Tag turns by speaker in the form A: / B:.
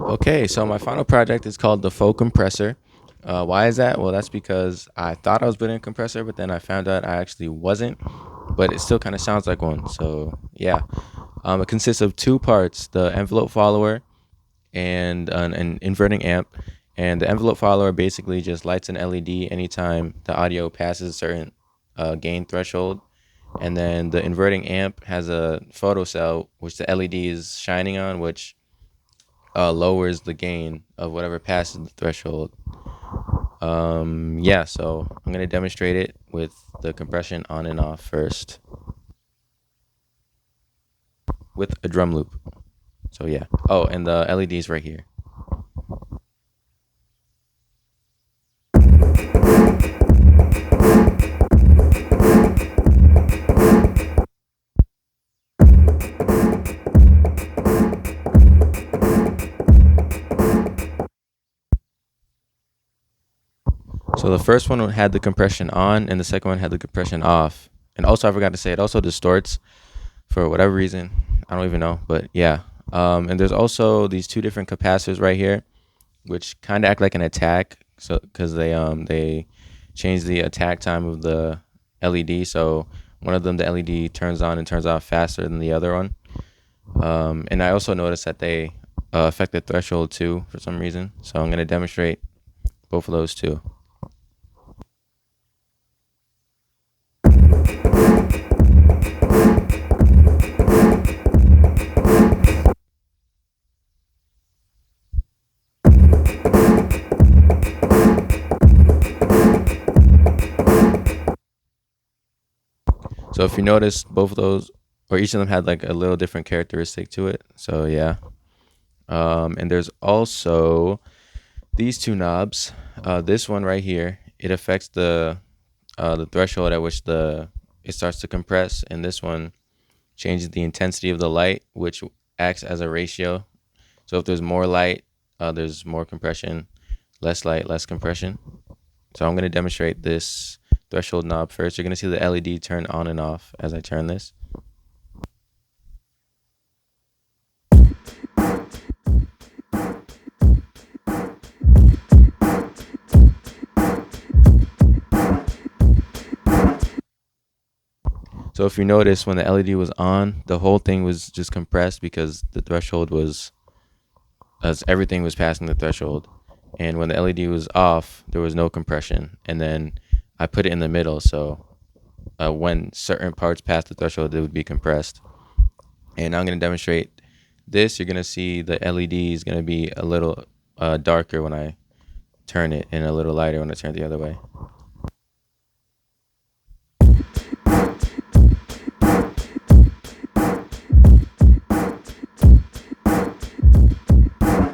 A: Okay, so my final project is called the FAUX compressor. Why is that? Well, that's because I thought I was building a compressor, but then I found out I actually wasn't. But it still kind of sounds like one. So yeah, it consists of two parts: the envelope follower and an inverting amp. And the envelope follower basically just lights an LED anytime the audio passes a certain gain threshold. And then the inverting amp has a photocell, which the LED is shining on, which lowers the gain of whatever passes the threshold. Yeah, so I'm gonna demonstrate it with the compression on and off first with a drum loop. So yeah. Oh, and the LEDs right here. So the first one had the compression on, and the second one had the compression off. And also, I forgot to say, it also distorts for whatever reason. I don't even know, but yeah. And there's also these two different capacitors right here, which kind of act like an attack. So because they change the attack time of the LED. So one of them, the LED turns on and turns off faster than the other one. And I also noticed that they affect the threshold too for some reason. So I'm gonna demonstrate both of those too. So if you notice, both of those, or each of them had like a little different characteristic to it. So yeah. And there's also these two knobs. This one right here, it affects the threshold at which it starts to compress, and this one changes the intensity of the light, which acts as a ratio. So if there's more light, there's more compression. Less light, less compression. So I'm going to demonstrate this threshold knob first. You're going to see the LED turn on and off as I turn this. So if you notice, when the LED was on, the whole thing was just compressed because the threshold was, as everything was passing the threshold. And when the LED was off, there was no compression. And then I put it in the middle, so when certain parts passed the threshold, it would be compressed. And I'm going to demonstrate this. You're going to see the LED is going to be a little darker when I turn it and a little lighter when I turn it the other way.